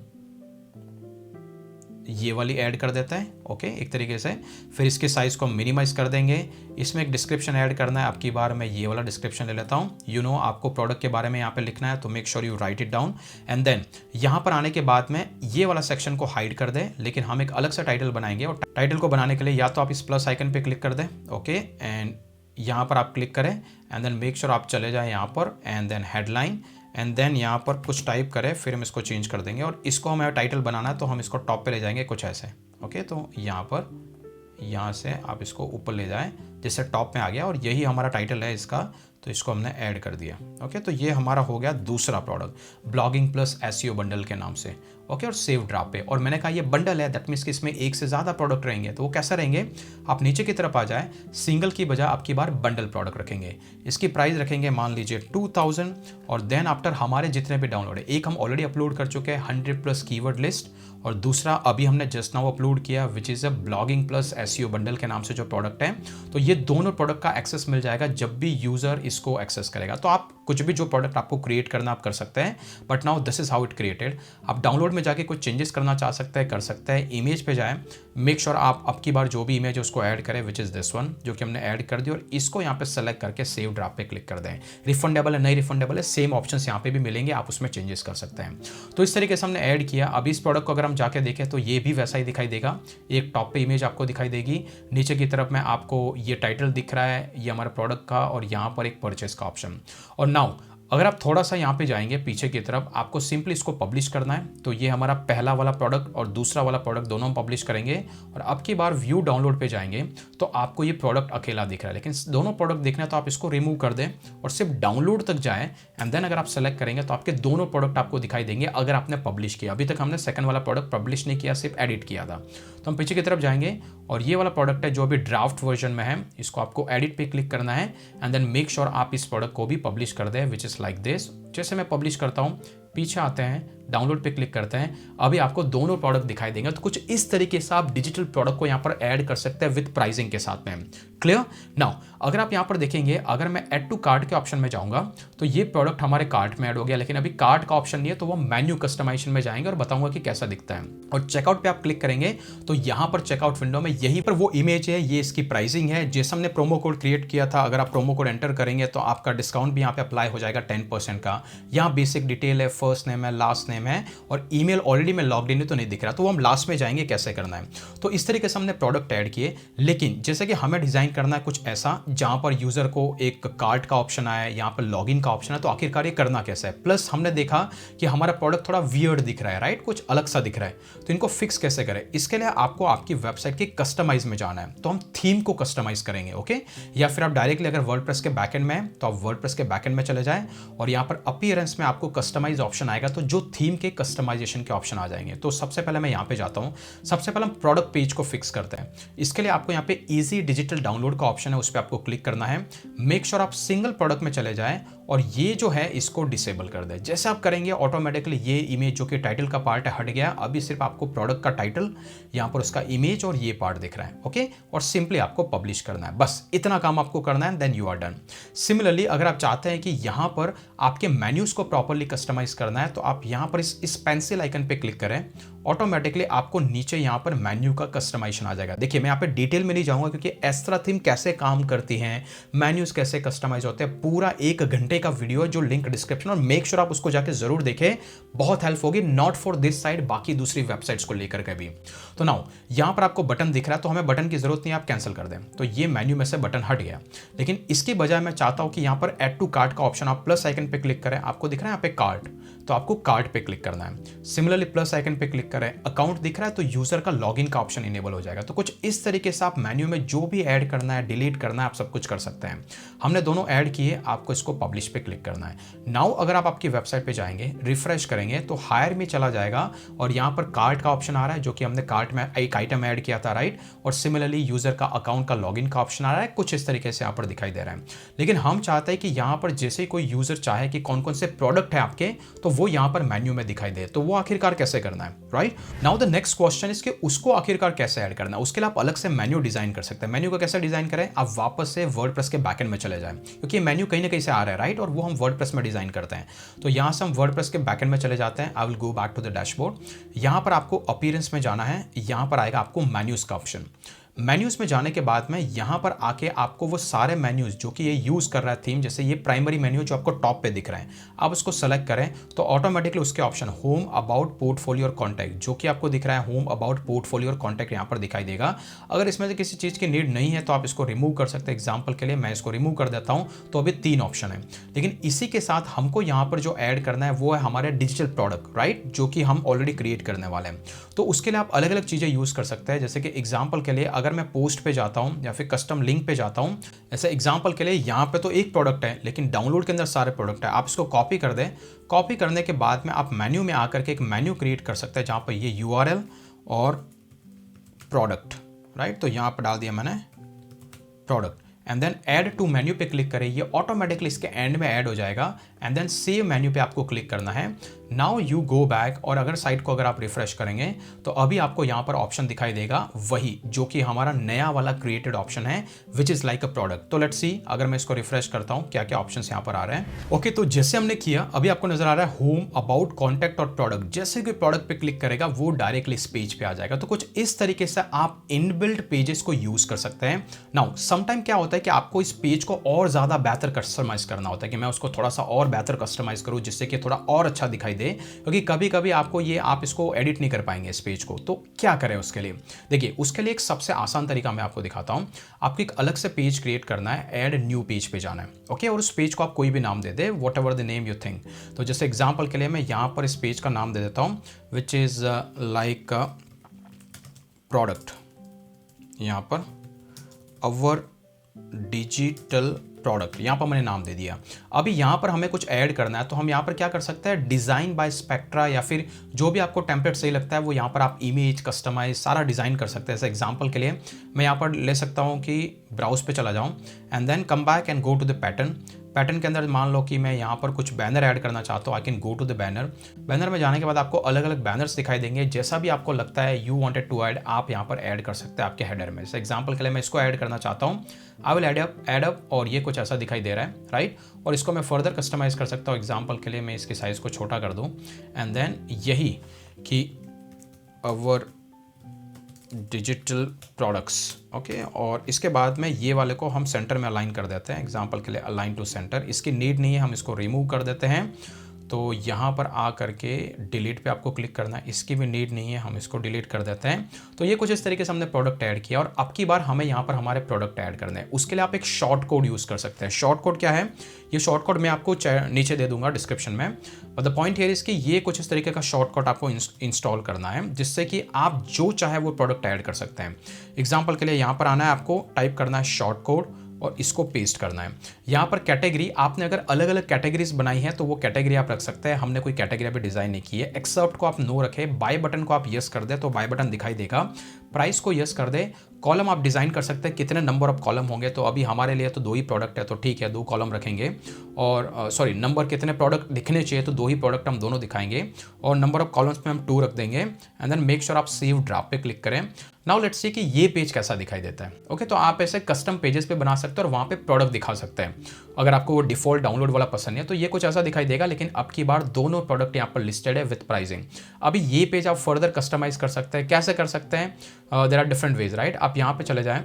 ये वाली ऐड कर देते हैं। ओके, एक तरीके से फिर इसके साइज को मिनिमाइज कर देंगे। इसमें एक डिस्क्रिप्शन ऐड करना है, अब की बार मैं ये वाला डिस्क्रिप्शन ले लेता हूँ। यू नो आपको प्रोडक्ट के बारे में यहाँ पे लिखना है, तो make sure you write it down and then यहाँ पर आने के बाद में ये वाला सेक्शन को हाइड कर दें, लेकिन हम एक अलग सा टाइटल बनाएंगे। और टाइटल को बनाने के लिए या तो आप इस प्लस आइकन पे क्लिक कर दें, ओके, एंड यहाँ पर आप क्लिक करें एंड देन मेक श्योर आप चले जाएँ यहाँ पर and then headline and then यहाँ पर कुछ टाइप करें, फिर हम इसको चेंज कर देंगे। और इसको हमें टाइटल बनाना है तो हम इसको टॉप पे ले जाएंगे कुछ ऐसे। ओके, तो यहाँ पर, यहाँ से आप इसको ऊपर ले जाएं जिससे टॉप में आ गया और यही हमारा टाइटल है इसका। तो इसको हमने ऐड कर दिया। ओके, तो ये हमारा हो गया दूसरा product blogging plus SEO bundle के नाम से। ओके, और सेव ड्राफ्ट पे, और मैंने कहा ये बंडल है, दैट मीन्स कि इसमें एक से ज़्यादा प्रोडक्ट रहेंगे। तो वो कैसे रहेंगे, आप नीचे की तरफ आ जाए, सिंगल की बजाय आपकी बार बंडल प्रोडक्ट रखेंगे। इसकी प्राइस रखेंगे मान लीजिए 2000, और देन आफ्टर हमारे जितने भी डाउनलोड है, एक हम ऑलरेडी अपलोड कर चुके हैं 100+ कीवर्ड लिस्ट, और दूसरा अभी हमने जस्ट नाउ अपलोड किया which is a blogging plus SEO bundle के नाम से जो प्रोडक्ट है। तो ये दोनों प्रोडक्ट का एक्सेस मिल जाएगा जब भी यूज़र इसको एक्सेस करेगा। तो आप कुछ भी जो प्रोडक्ट आपको क्रिएट करना आप कर सकते हैं, but now this is how it created. आप डाउनलोड में जाके कुछ चेंजेस करना चाह सकते हैं, कर सकते हैं। इमेज पे जाए, मेक श्योर आप अब की बार जो भी इमेज है उसको ऐड करें विच इज़ दिस वन, जो कि हमने ऐड कर दी, और इसको यहाँ पे सेलेक्ट करके सेव ड्राफ्ट पे क्लिक कर दें। रिफंडेबल है नहीं रिफंडेबल है, सेम ऑप्शन यहाँ पे भी मिलेंगे, आप उसमें चेंजेस कर सकते हैं। तो इस तरीके से हमने ऐड किया। अब इस प्रोडक्ट को अगर हम जाके देखें तो ये भी वैसा ही दिखाई देगा। एक टॉप पे इमेज आपको दिखाई देगी, नीचे की तरफ में आपको ये टाइटल दिख रहा है, ये हमारा प्रोडक्ट का, और यहाँ पर एक परचेस का ऑप्शन। और नाउ अगर आप थोड़ा सा यहाँ पे जाएंगे पीछे की तरफ, आपको सिंपली इसको पब्लिश करना है। तो ये हमारा पहला वाला प्रोडक्ट और दूसरा वाला प्रोडक्ट दोनों हम पब्लिश करेंगे, और अब की बार व्यू डाउनलोड पे जाएंगे तो आपको ये प्रोडक्ट अकेला दिख रहा है, लेकिन दोनों प्रोडक्ट दिखना है तो आप इसको रिमूव कर दें और सिर्फ डाउनलोड तक जाएं, एंड देन अगर आप सेलेक्ट करेंगे तो आपके दोनों प्रोडक्ट आपको दिखाई देंगे अगर आपने पब्लिश किया। अभी तक हमने सेकंड वाला प्रोडक्ट पब्लिश नहीं किया, सिर्फ एडिट किया था। तो हम पीछे की तरफ जाएंगे, और ये वाला प्रोडक्ट है जो अभी ड्राफ्ट वर्जन में है, इसको आपको एडिट पे क्लिक करना है, एंड देन मेक श्योर आप इस प्रोडक्ट को भी पब्लिश कर दें विच इज़ लाइक दिस। जैसे मैं पब्लिश करता हूँ, पीछे आते हैं, डाउनलोड पे क्लिक करते हैं, अभी आपको दोनों प्रोडक्ट दिखाई देंगे। तो कुछ इस तरीके से आप डिजिटल प्रोडक्ट को यहाँ पर ऐड कर सकते हैं विद प्राइसिंग के साथ में। क्लियर? नाउ अगर आप यहाँ पर देखेंगे, अगर मैं ऐड टू कार्ट के ऑप्शन में जाऊंगा तो ये प्रोडक्ट हमारे कार्ट में ऐड हो गया, लेकिन अभी कार्ट का ऑप्शन नहीं है, तो वो मेन्यू कस्टमाइजेशन में जाएंगे और बताऊंगा कि कैसा दिखता है। और चेकआउट पे आप क्लिक करेंगे तो यहाँ पर चेकआउट विंडो में यहीं पर वो इमेज है, ये इसकी प्राइसिंग है। जैसे हमने प्रोमो कोड क्रिएट किया था, अगर आप प्रोमो कोड एंटर करेंगे तो आपका डिस्काउंट भी यहाँ पे अप्लाई हो जाएगा 10% का। यहाँ बेसिक डिटेल है, फर्स्ट नेम है, लास्ट नेम है, और ईमेल ऑलरेडी मैं लॉग्ड इन है तो नहीं दिख रहा, तो वो हम लास्ट में जाएंगे कैसे करना है। तो इस तरीके से हमने प्रोडक्ट ऐड किए, लेकिन जैसे कि हमें डिजाइन करना है कुछ ऐसा जहां पर यूजर को एक कार्ट का ऑप्शन आए, यहाँ पर लॉगिन का ऑप्शन है, तो आखिरकार ये करना कैसे है। प्लस हमने देखा कि हमारा प्रोडक्ट थोड़ा वियर्ड दिख रहा है, राइट, कुछ अलग सा दिख रहा है, तो इनको फिक्स कैसे करें। इसके लिए आपको आपकी वेबसाइट के कस्टमाइज में जाना है, तो हम थीम को कस्टमाइज करेंगे। ओके, या फिर आप डायरेक्टली अगर वर्डप्रेस के बैकएंड में है तो आप वर्डप्रेस के बैकएंड में चले जाएं, और यहाँ पर अपीयरेंस में आपको कस्टमाइज ऑप्शन आएगा, तो जो थीम के कस्टमाइजेशन के ऑप्शन आ जाएंगे। तो सबसे पहले मैं यहाँ पे जाता हूँ, सबसे पहले हम प्रोडक्ट पेज को फिक्स करते हैं। इसके लिए आपको यहाँ पे इजी डिजिटल डाउनलोड का ऑप्शन है, उस पर आपको क्लिक करना है। मेक श्योर आप सिंगल प्रोडक्ट में चले जाएं, और ये जो है इसको डिसेबल कर दे। जैसे आप करेंगे ऑटोमेटिकली ये इमेज जो कि टाइटल का पार्ट है हट गया। अभी सिर्फ आपको प्रोडक्ट का टाइटल, यहाँ पर उसका इमेज और ये पार्ट दिख रहा है। ओके, और सिंपली आपको पब्लिश करना है, बस इतना काम आपको करना है, then you are done. Similarly अगर आप चाहते हैं कि यहाँ पर आपके मेन्यूज को प्रॉपरली कस्टमाइज करना है, तो आप यहाँ पर इस पेंसिल आइकन पे क्लिक करें, ऑटोमेटिकली आपको नीचे यहाँ पर मेन्यू का कस्टमाइजेशन आ जाएगा। देखिए मैं यहाँ पे डिटेल में नहीं जाऊंगा, क्योंकि एस्ट्रा थीम कैसे काम करती हैं, मेन्यूज कैसे कस्टमाइज होते हैं, पूरा 1 घंटे का वीडियो है जो लिंक डिस्क्रिप्शन, और मेक श्योर आप उसको जाके जरूर देखें, बहुत हेल्प होगी, नॉट फॉर दिस साइड, बाकी दूसरी वेबसाइट्स को लेकर के भी। तो नाउ यहाँ पर आपको बटन दिख रहा है, तो हमें बटन की जरूरत नहीं, आप कैंसिल कर दें। तो ये मेन्यू में से बटन हट गया, लेकिन इसकी बजाय मैं चाहता हूँ कि यहाँ पर ऐड टू कार्ट का ऑप्शन, आप प्लस आइकन पे क्लिक करें, आपको दिख रहा है यहाँ पे कार्ट, तो आपको कार्ट पे क्लिक करना है। सिमिलरली प्लस आइकन पे क्लिक करें, अकाउंट दिख रहा है तो यूजर का लॉगिन का ऑप्शन इनेबल हो जाएगा। तो कुछ इस तरीके से आप मेन्यू में जो भी ऐड करना है, डिलीट करना है, आप सब कुछ कर सकते हैं। हमने दोनों ऐड किए, आपको इसको पब्लिश पे क्लिक करना है। नाउ अगर आप आपकी वेबसाइट पे जाएंगे, रिफ्रेश करेंगे तो हायर में चला जाएगा, और यहाँ पर कार्ट का ऑप्शन आ रहा है, जो कि हमने कार्ट में एक आइटम ऐड किया था, राइट। और सिमिलरली यूजर का अकाउंट का लॉगिन का ऑप्शन आ रहा है, कुछ इस तरीके से यहाँ पर दिखाई दे रहा है। लेकिन हम चाहते हैं कि यहाँ पर जैसे कोई यूजर चाहे कि कौन कौन से प्रोडक्ट है आपके, तो वो यहाँ पर मेन्यू में दिखाई दे, तो वो आखिरकार कैसे करना है, right. Now the next question is कि उसको आखिरकार कैसे ऐड करना है। उसके लिए आप अलग से मेन्यू डिजाइन कर सकते हैं। मेन्यू को कैसे डिजाइन करें, आप वापस से वर्डप्रेस के बैकएंड में चले जाएं, क्योंकि मेन्यू कहीं ना कहीं से आ रहा है, राइट, और वो हम वर्डप्रेस में डिजाइन करते हैं। तो यहाँ से हम वर्डप्रेस के बैकएंड में चले जाते हैं। I will go back to the dashboard. यहाँ पर आपको अपीयरेंस में जाना है, यहाँ पर आएगा आपको मेन्यूज का ऑप्शन। मेन्यूज में जाने के बाद में यहाँ पर आके आपको वो सारे मेन्यूज जो कि ये यूज़ कर रहा है थीम, जैसे ये प्राइमरी मेन्यू जो आपको टॉप पे दिख रहा है, आप उसको सेलेक्ट करें तो ऑटोमेटिकली उसके ऑप्शन होम, अबाउट, पोर्टफोलियो और कॉन्टैक्ट, जो कि आपको दिख रहा है होम, अबाउट, पोर्टफोलियो और कॉन्टैक्ट यहाँ पर दिखाई देगा। अगर इसमें से किसी चीज़ की नीड नहीं है तो आप इसको रिमूव कर सकते हैं। एग्जाम्पल के लिए मैं इसको रिमूव कर देता हूँ, तो अभी 3 ऑप्शन है। लेकिन इसी के साथ हमको यहाँ पर जो ऐड करना है वो है हमारे डिजिटल प्रोडक्ट, राइट, जो कि हम ऑलरेडी क्रिएट करने वाले हैं। तो उसके लिए आप अलग अलग चीज़ें यूज़ कर सकते हैं। जैसे कि एग्जाम्पल के लिए अगर मैं पोस्ट पे जाता हूँ या फिर कस्टम लिंक पे जाता हूँ, ऐसे एग्जांपल के लिए यहाँ पे तो एक प्रोडक्ट है लेकिन डाउनलोड के अंदर सारे प्रोडक्ट है। आप इसको कॉपी कर दें, कॉपी करने के बाद में आप मेन्यू में आकर के एक मेन्यू क्रिएट कर सकते हैं जहाँ पर ये URL और प्रोडक्ट, राइट, तो यहाँ पर डाल दिया मैंने product and then add to menu पे क्लिक करें, ये ऑटोमेटिकली इसके एंड में ऐड हो जाएगा एंड देन सेव मेन्यू पे आपको क्लिक करना है। नाउ यू गो बैक और अगर साइट को अगर आप रिफ्रेश करेंगे तो अभी आपको यहाँ पर ऑप्शन दिखाई देगा वही जो कि हमारा नया वाला क्रिएटेड ऑप्शन है which is like a product. तो लेट्स सी अगर मैं इसको रिफ्रेश करता हूँ क्या क्या ऑप्शन यहाँ पर आ रहे हैं। ओके, तो जैसे हमने किया अभी आपको नजर आ रहा है होम, अबाउट, कॉन्टैक्ट और प्रोडक्ट। जैसे कि प्रोडक्ट पे क्लिक करेगा वो डायरेक्टली इस पेज पे आ जाएगा। तो कुछ इस तरीके से आप इनबिल्ट पेजेस को यूज कर सकते हैं। नाउ समटाइम क्या होता है कि आपको इस पेज को और ज्यादा बेहतर कस्टमाइज करना होता है कि मैं उसको थोड़ा सा और बेहतर कस्टमाइज करूं जिससे कि थोड़ा और अच्छा दिखाई दे, क्योंकि कभी कभी आपको ये आप इसको एडिट नहीं कर पाएंगे इस पेज को। तो क्या करें उसके लिए? देखिए उसके लिए एक सबसे आसान तरीका मैं आपको दिखाता हूं। आपको एक अलग से पेज क्रिएट करना है, ऐड न्यू पेज पे जाना है। ओके, और उस पेज को आप कोई भी नाम दे दे, whatever the name you think. तो जैसे एग्जाम्पल के लिए मैं यहाँ पर इस पेज का नाम दे देता हूँ विच इज लाइक प्रोडक्ट, यहाँ पर अवर डिजिटल प्रोडक्ट, यहाँ पर मैंने नाम दे दिया। अभी यहाँ पर हमें कुछ ऐड करना है तो हम यहाँ पर क्या कर सकते हैं, डिज़ाइन बाय स्पेक्ट्रा या फिर जो भी आपको टेम्पलेट सही लगता है वो यहाँ पर आप इमेज कस्टमाइज सारा डिज़ाइन कर सकते हैं। जैसे एग्जांपल के लिए मैं यहाँ पर ले सकता हूँ कि ब्राउज पे चला जाऊँ and then come back and go to the pattern. Pattern के अंदर मान लो कि मैं यहाँ पर कुछ बैनर ऐड करना चाहता हूँ, I can go to the banner. Banner में जाने के बाद आपको अलग अलग बैनर्स दिखाई देंगे। जैसा भी आपको लगता है यू वांटेड टू ऐड, आप यहाँ पर ऐड कर सकते हैं आपके हेडर में। जैसे एग्जांपल के लिए मैं इसको ऐड करना चाहता हूँ, आई विल ऐड अप और ये कुछ ऐसा दिखाई दे रहा है, राइट। और इसको मैं फर्दर कस्टमाइज कर सकता हूँ। एग्जाम्पल के लिए मैं इसकी साइज़ को छोटा कर दूँ एंड देन यही कि अवर डिजिटल प्रोडक्ट्स, ओके। और इसके बाद में ये वाले को हम सेंटर में अलाइन कर देते हैं। एग्जांपल के लिए अलाइन टू सेंटर, इसकी नीड नहीं है, हम इसको रिमूव कर देते हैं। तो यहाँ पर आ करके डिलीट पे आपको क्लिक करना है, इसकी भी नीड नहीं है, हम इसको डिलीट कर देते हैं। तो ये कुछ इस तरीके से हमने प्रोडक्ट ऐड किया और अब की बार हमें यहाँ पर हमारे प्रोडक्ट ऐड करने हैं। उसके लिए आप एक शॉर्ट कोड यूज़ कर सकते हैं। शॉर्ट कोड क्या है? ये शॉर्ट कोड मैं आपको नीचे दे दूंगा डिस्क्रिप्शन में। But the point here is कि ये कुछ इस तरीके का शॉर्ट कोड आपको इंस्टॉल करना है जिससे कि आप जो चाहे वो प्रोडक्ट ऐड कर सकते हैं। एग्जाम्पल के लिए यहाँ पर आना है, आपको टाइप करना है शॉर्ट कोड और इसको पेस्ट करना है। यहाँ पर कैटेगरी आपने अगर अलग अलग कैटेगरीज बनाई है तो वो कैटेगरी आप रख सकते हैं। हमने कोई कैटेगरी अभी डिजाइन नहीं की है। एक्सेप्ट को आप नो रखें, बाय बटन को आप यस कर दे तो बाय बटन दिखाई देगा। प्राइस को यस कर दे। कॉलम आप डिज़ाइन कर सकते हैं, कितने नंबर ऑफ कॉलम होंगे। तो अभी हमारे लिए तो 2 ही प्रोडक्ट है तो ठीक है 2 कॉलम रखेंगे। और सॉरी नंबर कितने प्रोडक्ट दिखने चाहिए तो 2 ही प्रोडक्ट हम दोनों दिखाएंगे और नंबर ऑफ कॉलम्स में हम 2 रख देंगे एंड देन मेक श्योर आप सेव ड्राफ्ट पे क्लिक करें। नाउ लेट्स सी कि ये पेज कैसा दिखाई देता है। ओके, तो आप ऐसे कस्टम पेजेस पे बना सकते हैं और वहाँ पे प्रोडक्ट दिखा सकते हैं। अगर आपको वो डिफॉल्ट डाउनलोड वाला पसंद है तो ये कुछ ऐसा दिखाई देगा, लेकिन अब की बार दोनों प्रोडक्ट यहाँ पर लिस्टेड है विद प्राइसिंग। अभी ये पेज आप फर्दर कस्टमाइज कर सकते हैं। कैसे कर सकते हैं? There are different ways, right. आप यहाँ पे चले जाएं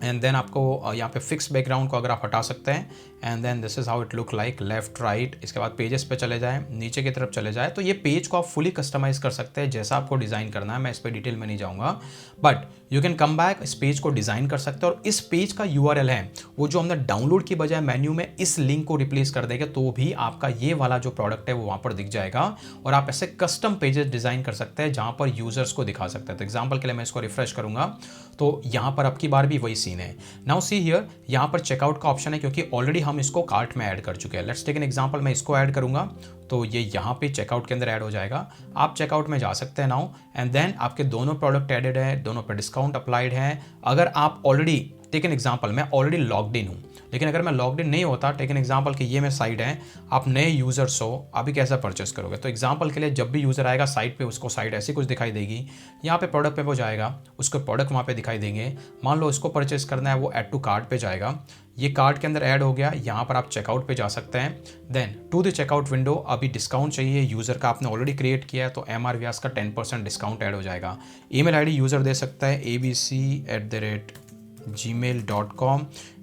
एंड देन आपको यहाँ पे फिक्स बैकग्राउंड को अगर आप हटा सकते हैं and then this is how it look like, left right. इसके बाद पेजेस पे चले जाएं, नीचे की तरफ चले जाएं तो ये पेज को आप फुली कस्टमाइज कर सकते हैं जैसा आपको डिज़ाइन करना है। मैं इस पर डिटेल में नहीं जाऊँगा but you can come back, इस पेज को डिज़ाइन कर सकते हैं। और इस पेज का URL है वो जो हमने डाउनलोड की बजाय मेन्यू में इस लिंक को रिप्लेस कर देंगे तो भी आपका ये वाला जो प्रोडक्ट है वो वहाँ पर दिख जाएगा और आप ऐसे कस्टम पेजेस डिज़ाइन कर सकते हैं जहाँ पर यूजर्स को दिखा सकते हैं। तो एग्जाम्पल के लिए मैं इसको रिफ्रेश करूँगा तो यहाँ पर अब की बार भी वही सीन है। नाउ सी हियर, यहाँ पर चेकआउट का ऑप्शन है क्योंकि ऑलरेडी हम इसको कार्ट में ऐड कर चुके हैं। लेट्स टेक एन एग्जांपल, मैं इसको ऐड करूंगा तो ये यहाँ पे चेकआउट के अंदर ऐड हो जाएगा। आप चेकआउट में जा सकते हैं नाउ एंड देन आपके दोनों प्रोडक्ट एडेड है, दोनों पर डिस्काउंट अप्लाइड है। अगर आप ऑलरेडी, टेक एन एग्जांपल, मैं ऑलरेडी लॉग्ड इन हूँ, लेकिन अगर मैं लॉग्ड इन नहीं होता, टेक एन एग्जांपल कि ये मैं साइट है, आप नए यूजर्स हो, अभी कैसे परचेस करोगे? तो एग्जांपल के लिए जब भी यूजर आएगा साइट पे उसको साइट ऐसी कुछ दिखाई देगी। यहाँ पे प्रोडक्ट पे वो जाएगा, उसको प्रोडक्ट वहाँ पे दिखाई देंगे। मान लो इसको परचेस करना है, वो ऐड टू कार्ट पे जाएगा, ये कार्ट के अंदर ऐड हो गया। यहाँ पर आप चेकआउट पे जा सकते हैं। Then to the checkout window, अभी डिस्काउंट चाहिए यूज़र का, आपने ऑलरेडी क्रिएट किया है तो MR व्यास का 10% डिस्काउंट ऐड हो जाएगा। ईमेल आईडी यूज़र दे सकता है abc@gmail.com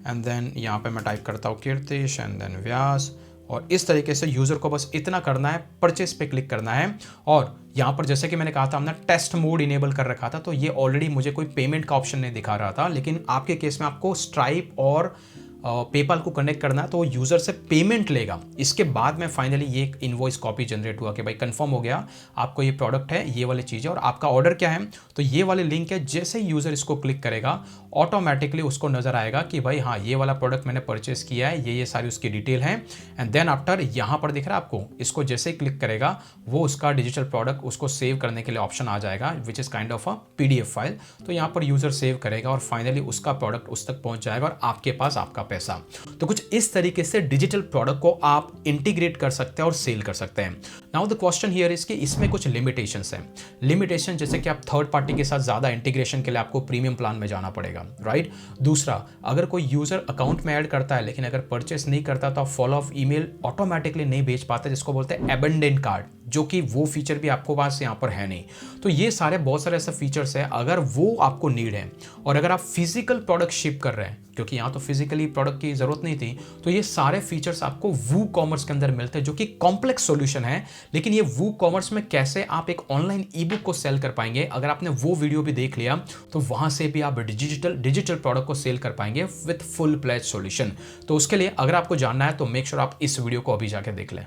एंड देन यहाँ पे मैं टाइप करता हूँ कीर्तिश एंड देन व्यास। और इस तरीके से यूज़र को बस इतना करना है, परचेस पे क्लिक करना है। और यहाँ पर जैसे कि मैंने कहा था हमने टेस्ट मोड इनेबल कर रखा था तो ये ऑलरेडी मुझे कोई पेमेंट का ऑप्शन नहीं दिखा रहा था, लेकिन आपके केस में आपको स्ट्राइप और पेपाल को कनेक्ट करना है तो वो यूज़र से पेमेंट लेगा। इसके बाद में फाइनली ये एक इनवॉइस कॉपी जनरेट हुआ कि भाई कंफर्म हो गया, आपको ये प्रोडक्ट है, ये वाली चीज़ है और आपका ऑर्डर क्या है। तो ये वाले लिंक है, जैसे ही यूज़र इसको क्लिक करेगा ऑटोमेटिकली उसको नज़र आएगा कि भाई हाँ ये वाला प्रोडक्ट मैंने परचेस किया है, ये सारी उसकी डिटेल है। एंड देन आफ्टर यहाँ पर दिख रहा है आपको, इसको जैसे ही क्लिक करेगा वो उसका डिजिटल प्रोडक्ट उसको सेव करने के लिए ऑप्शन आ जाएगा, which is kind of a PDF file. तो यहाँ पर यूज़र सेव करेगा और फाइनली उसका प्रोडक्ट उस तक पहुँच जाएगा और आपके पास आपका पैसा। तो कुछ इस तरीके से डिजिटल प्रोडक्ट को आप इंटीग्रेट कर सकते हैं और सेल कर सकते हैं। Now the question here is कि इसमें कुछ लिमिटेशंस हैं। लिमिटेशन जैसे कि आप थर्ड पार्टी के साथ ज़्यादा इंटीग्रेशन के लिए आपको प्रीमियम प्लान में जाना पड़ेगा, राइट। दूसरा, अगर कोई यूज़र अकाउंट में ऐड करता है लेकिन अगर परचेस नहीं करता तो आप फॉलो अप ईमेल ऑटोमेटिकली नहीं भेज पाते, जिसको बोलते हैं अबेंडन कार्ड, जो कि वो फीचर भी आपको पास यहाँ पर है नहीं। तो ये सारे बहुत सारे ऐसे फीचर्स है, अगर वो आपको नीड है और अगर आप फिजिकल प्रोडक्ट शिप कर रहे हैं, क्योंकि यहाँ तो फिजिकली प्रोडक्ट की जरूरत नहीं थी, तो ये सारे फीचर्स आपको वू कॉमर्स के अंदर मिलते हैं, जो कि कॉम्प्लेक्स सॉल्यूशन है। लेकिन ये वू कॉमर्स में कैसे आप एक ऑनलाइन ईबुक को सेल कर पाएंगे, अगर आपने वो वीडियो भी देख लिया तो वहां से भी आप डिजिटल प्रोडक्ट को सेल कर पाएंगे विथ फुल प्लेज सॉल्यूशन। तो उसके लिए अगर आपको जानना है तो मेक श्योर आप इस वीडियो को अभी जाके देख लें।